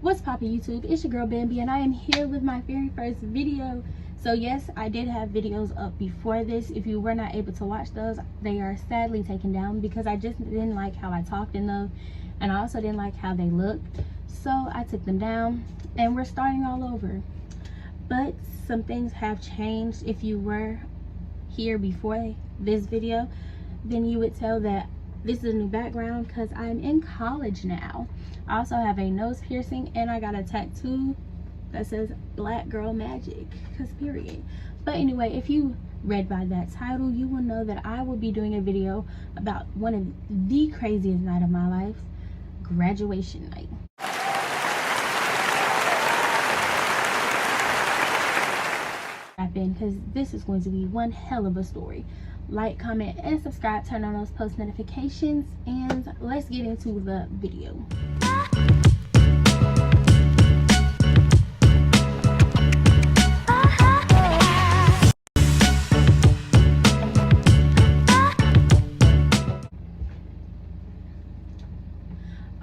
What's poppin' YouTube? It's your girl Bambi, and I am here with my very first video. So yes, I did have videos up before this. If you were not able to watch those, they are sadly taken down because I just didn't like how I talked in those, and I also didn't like how they looked. So I took them down and we're starting all over. But some things have changed. If you were here before this video, then you would tell that this is a new background because I'm in college now. I also have a nose piercing and I got a tattoo that says Black Girl Magic, because period. But anyway, if you read by that title, you will know that I will be doing a video about one of the craziest night of my life, graduation night. Because this is going to be one hell of a story. Like, comment, and subscribe. Turn on those post notifications, and let's get into the video.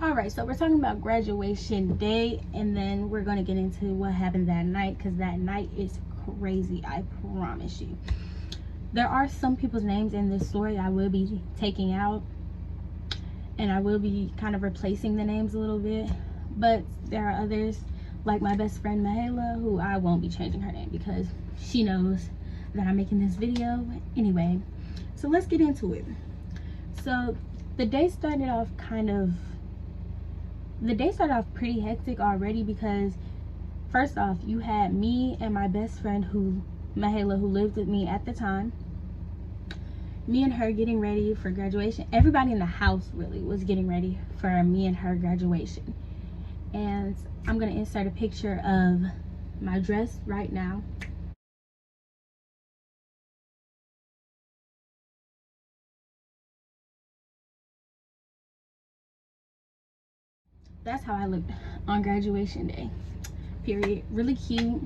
Alright, so we're talking about graduation day, and then we're going to get into what happened that night, because that night is crazy, I promise you. There are some people's names in this story I will be taking out, and I will be kind of replacing the names a little bit, but there are others, like my best friend Mahala, who I won't be changing her name because she knows that I'm making this video anyway. So let's get into it. So the day started off pretty hectic already, because first off, you had me and my best friend Mahala, who lived with me at the time. Me and her getting ready for graduation. Everybody in the house really was getting ready for me and her graduation. And I'm going to insert a picture of my dress right now. That's how I looked on graduation day. Period. Really cute.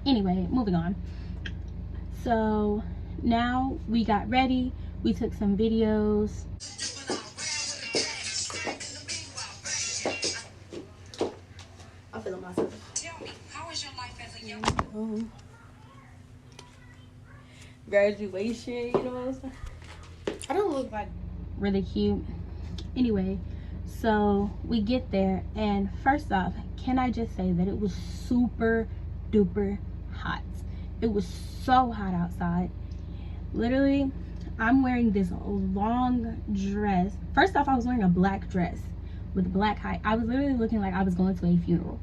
Anyway, moving on. So now we got ready. We took some videos. I'm feeling myself. Tell me, how was your life as a young graduation, you know what I'm saying? I don't look like really cute. Anyway, so we get there, and first off, can I just say that it was super duper hot. It was so hot outside. Literally, I'm wearing this long dress. First off, I was wearing a black dress with black high. I was literally looking like I was going to a funeral.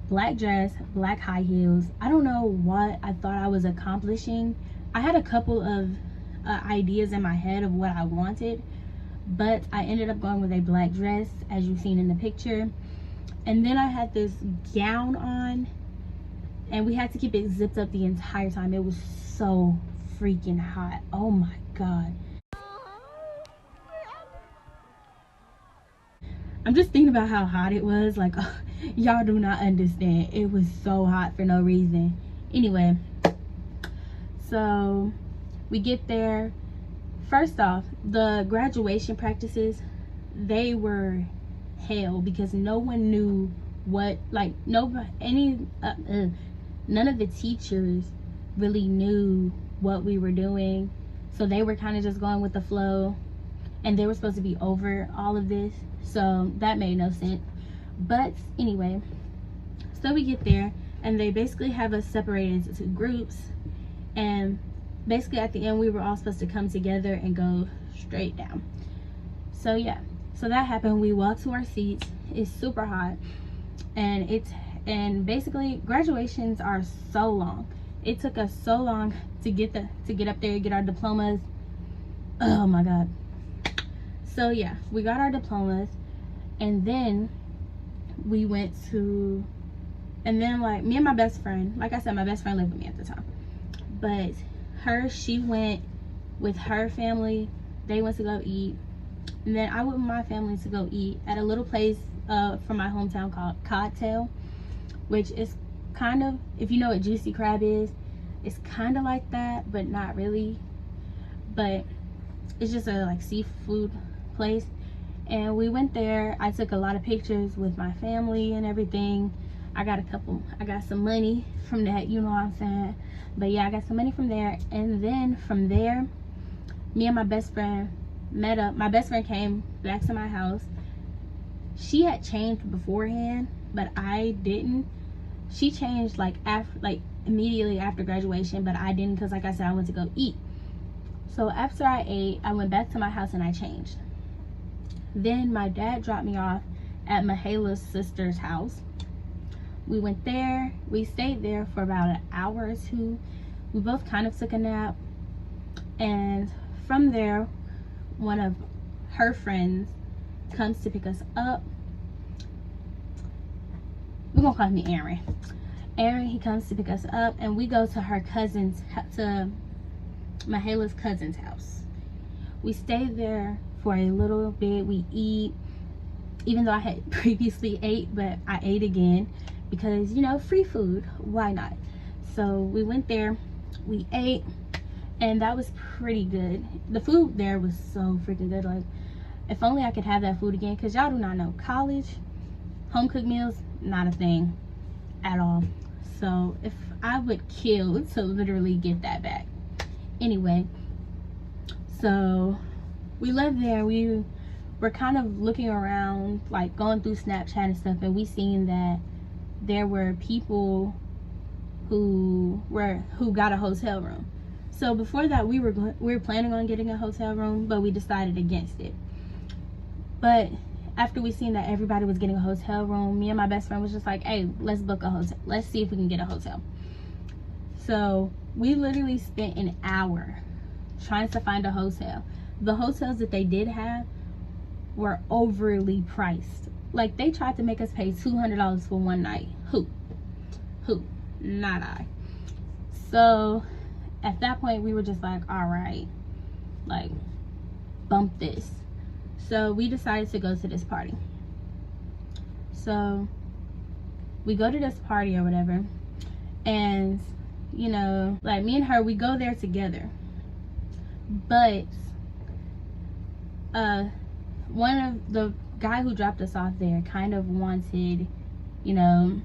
Black dress, black high heels. I don't know what I thought I was accomplishing. I had a couple of ideas in my head of what I wanted, but I ended up going with a black dress, as you've seen in the picture. And then I had this gown on, and we had to keep it zipped up the entire time. It was so freaking hot. Oh my god. I'm just thinking about how hot it was. Like, y'all do not understand. It was so hot for no reason. Anyway, so we get there. First off, the graduation practices, they were hell, because no one knew what, like, none of the teachers really knew what we were doing, so they were kind of just going with the flow, and they were supposed to be over all of this, so that made no sense. But anyway, so we get there, and they basically have us separated into two groups, and basically at the end we were all supposed to come together and go straight down. So yeah, so that happened. We walked to our seats. It's super hot, and basically graduations are so long. It took us so long to get up there, get our diplomas. Oh my god. So yeah, we got our diplomas, and then we went to, and then, like, me and my best friend, like I said, my best friend lived with me at the time, but she went with her family. They went to go eat, and then I went with my family to go eat at a little place from my hometown called Codtail, which is kind of, if you know what Juicy Crab is, it's kind of like that, but not really. But it's just a like seafood place, And we went there. I took a lot of pictures with my family and everything. I got some money from that, you know what I'm saying? But yeah, I got some money from there. And then from there, me and my best friend met up. My best friend came back to my house. She had changed beforehand, but I didn't. She changed like immediately after graduation, but I didn't, because like I said, I went to go eat. So after I ate, I went back to my house and I changed. Then my dad dropped me off at Mahala's sister's house. We went there. We stayed there for about an hour or two. We both kind of took a nap. And from there, one of her friends comes to pick us up. We're gonna call him Aaron. Aaron, he comes to pick us up, and we go to to Mahala's cousin's house. We stay there for a little bit. We eat, even though I had previously ate, but I ate again because, you know, free food, why not? So we went there, we ate, and that was pretty good. The food there was so freaking good. Like, if only I could have that food again, because y'all do not know, college home cooked meals, not a thing at all. So if I would kill to literally get that back. Anyway, so we lived there. We were kind of looking around, like going through Snapchat and stuff, and we seen that there were people who got a hotel room. So before that, we were planning on getting a hotel room, but we decided against it. But after we seen that everybody was getting a hotel room, me and my best friend was just like, hey, let's book a hotel. Let's see if we can get a hotel. So we literally spent an hour trying to find a hotel. The hotels that they did have were overly priced. Like, they tried to make us pay $200 for one night. Who? Not I. So at that point, we were just like, all right, like, bump this. So we decided to go to this party. So we go to this party or whatever, and, you know, like, me and her, we go there together. But one of the guy who dropped us off there kind of wanted, you know,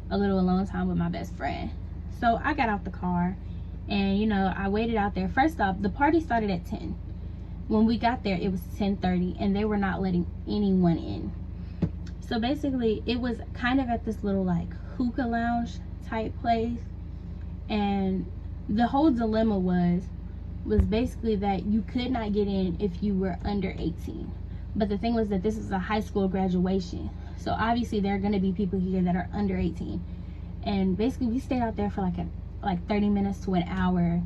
a little alone time with my best friend. So I got out the car, and, you know, I waited out there. First off, the party started at 10. When we got there, it was 10:30, and they were not letting anyone in. So basically, it was kind of at this little, like, hookah lounge type place. And the whole dilemma was basically that you could not get in if you were under 18. But the thing was that this is a high school graduation. So obviously there are going to be people here that are under 18. And basically we stayed out there for like 30 minutes to an hour,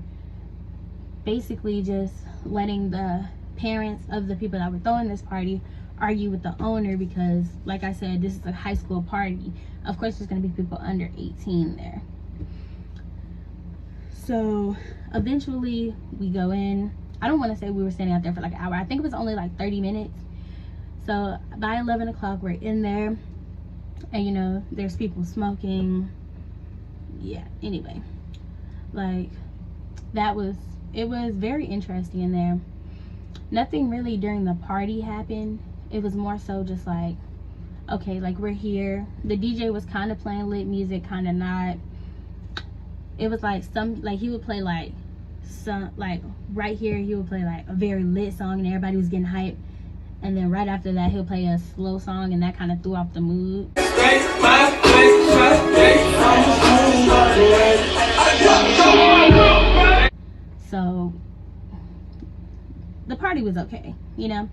basically just letting the parents of the people that were throwing this party argue with the owner, because like I said, this is a high school party. Of course there's going to be people under 18 there. So eventually we go in. I don't want to say we were standing out there for like an hour. I think it was only like 30 minutes. So by 11 o'clock we're in there, and, you know, there's people smoking. Yeah, anyway, like, it was very interesting in there. Nothing really during the party happened. It was more so just like, okay, like, we're here. The DJ was kind of playing lit music, kind of not. It was like he would play like some, like, right here he would play like a very lit song and everybody was getting hyped, and then right after that he'll play a slow song, and that kind of threw off the mood. So the party was okay, you know.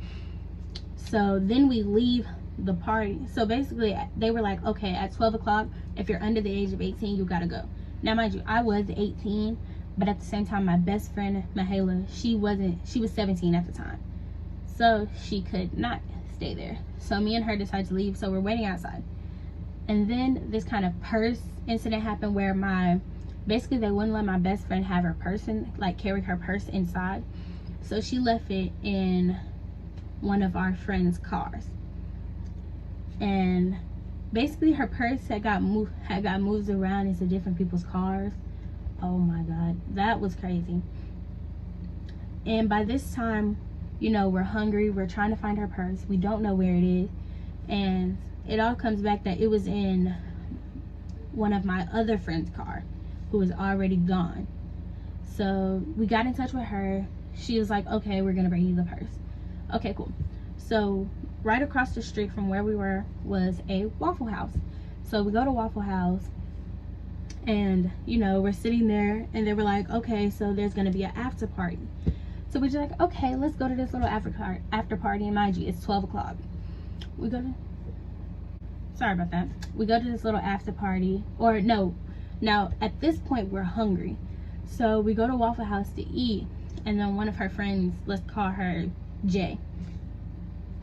So then we leave the party. So basically they were like, okay, at 12 o'clock, if you're under the age of 18, you gotta go. Now mind you, I was 18, but at the same time, my best friend Mahala, she was 17 at the time, so she could not stay there. So me and her decided to leave. So we're waiting outside, and then this kind of purse incident happened where basically they wouldn't let my best friend have her purse, like carry her purse inside. So she left it in one of our friends' cars, and basically her purse had got moved around into different people's cars. Oh my god, that was crazy. And by this time, you know, we're hungry, we're trying to find her purse, we don't know where it is, and it all comes back that it was in one of my other friend's car who was already gone. So we got in touch with her. She was like, okay, we're gonna bring you the purse. Okay, cool. So right across the street from where we were was a Waffle House. So we go to Waffle House, and you know, we're sitting there, and they were like, okay, so there's gonna be an after party. So we're just like, okay, let's go to this little after party. And mind you, it's 12 o'clock. We go to, sorry about that. We go to this little after party, or no, now at this point we're hungry. So we go to Waffle House to eat, and then one of her friends, let's call her Jay.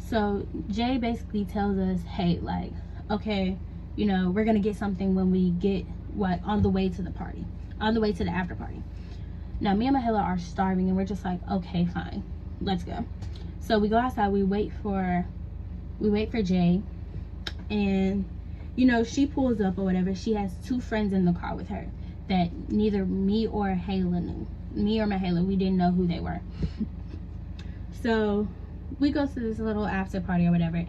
So Jay basically tells us, hey, like, okay, you know, we're gonna get something when we get on the way to the party, on the way to the after party. Now me and Mahela are starving, and we're just like, okay, fine, let's go. So we go outside, we wait for Jay, and you know, she pulls up or whatever. She has two friends in the car with her that neither me or Mahela knew. Me or Mahela, we didn't know who they were. So we go to this little after party or whatever,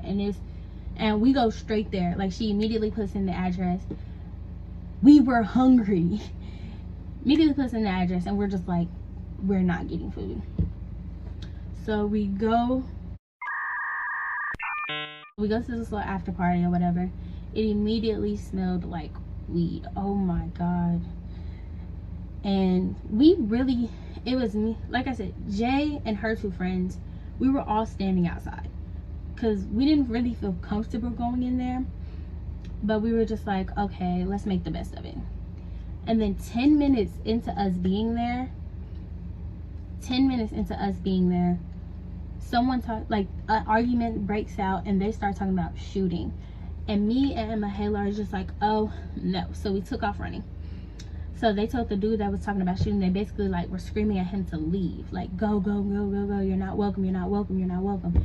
and we go straight there. Like, she immediately puts in the address. We were hungry. Immediately puts in the address, and we're just like, we're not getting food. So we go to this little after party or whatever. It immediately smelled like weed. Oh my god. And it was me, like I said, Jay and her two friends, we were all standing outside because we didn't really feel comfortable going in there, but we were just like, okay, let's make the best of it. And then 10 minutes into us being there, someone an argument breaks out, and they start talking about shooting, and me and Mahela are just like, oh no. So we took off running. So they told the dude that was talking about shooting, they basically like were screaming at him to leave, like, go, go, go, go, go, you're not welcome, you're not welcome, you're not welcome.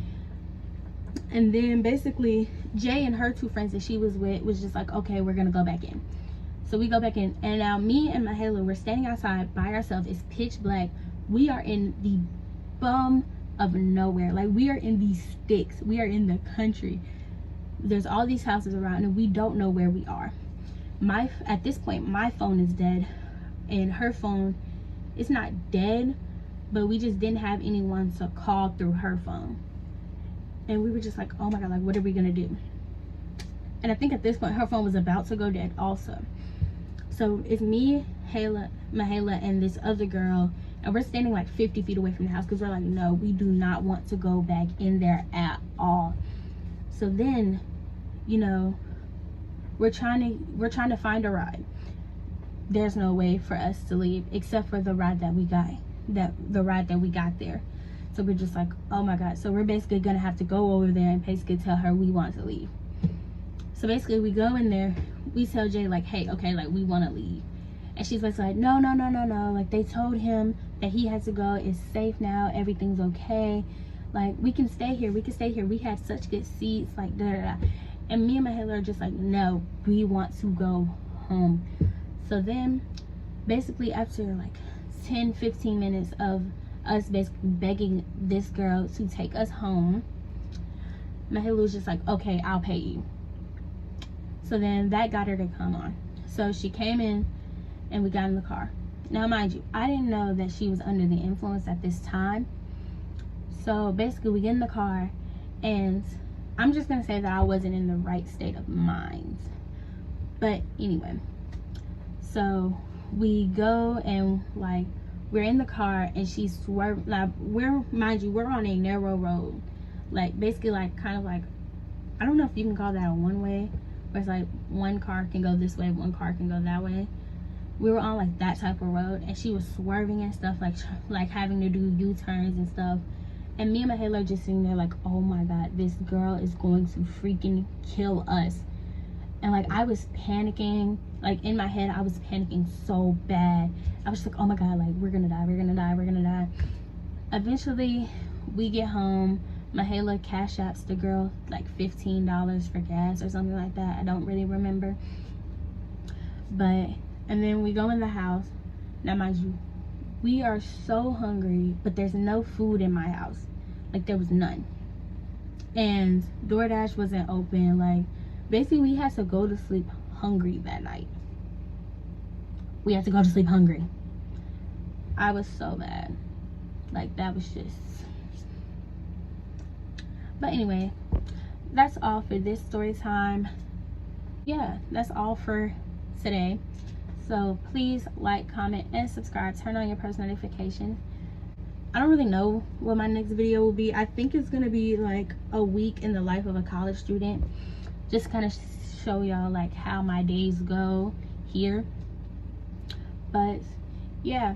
And then basically Jay and her two friends that she was with was just like, okay, we're gonna go back in. So we go back in, and now me and Mahela, we're standing outside by ourselves. It's pitch black. We are in the bum of nowhere. Like, we are in these sticks. We are in the country. There's all these houses around, and we don't know where we are. At this point, my phone is dead, and her phone is not dead, but we just didn't have anyone to call through her phone. And we were just like, oh my god, like, what are we gonna do? And I think at this point her phone was about to go dead also. So it's me, Mahela, and this other girl, and we're standing like 50 feet away from the house because we're like, no, we do not want to go back in there at all. So then, you know, we're trying to find a ride. There's no way for us to leave except for the ride that we got, there. So we're just like, oh my god. So we're basically gonna have to go over there and basically tell her we want to leave. So basically we go in there, we tell Jay like, hey, okay, like, we want to leave. And she's like, no, like, they told him that he has to go, it's safe now, everything's okay, like, we can stay here, we have such good seats, like, da da da. And me and Mahela are just like, no, we want to go home. So then basically after like 10-15 minutes of us basically begging this girl to take us home, Mahela was just like, okay, I'll pay you. So then that got her to come on. So she came in, and we got in the car. Now mind you, I didn't know that she was under the influence at this time. So basically we get in the car, and I'm just gonna say that I wasn't in the right state of mind. But anyway, so we go, and like, we're in the car, and she's swerving. Like, we're on a narrow road, like, basically like kind of like, I don't know if you can call that a one-way, where it's like one car can go this way, one car can go that way. We were on like that type of road, and she was swerving and stuff, like having to do U-turns and stuff. And me and Mahela are just sitting there like, oh my god, this girl is going to freaking kill us. And like, I was panicking, like, in my head I was panicking so bad. I was just like, oh my god, like, we're gonna die. Eventually we get home. Mahela cash apps the girl like $15 for gas or something like that. I don't really remember. And then we go in the house. Now mind you, we are so hungry, but there's no food in my house. Like, there was none. And DoorDash wasn't open. Like, basically we had to go to sleep hungry that night. We had to go to sleep hungry. I was so mad. Like, that was just... But anyway, that's all for this story time. Yeah, that's all for today. So please like, comment, and subscribe. Turn on your post notifications. I don't really know what my next video will be. I think it's gonna be like a week in the life of a college student. Just kind of show y'all like how my days go here. But yeah,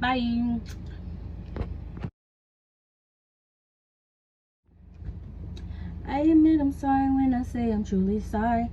bye. I admit I'm sorry when I say I'm truly sorry.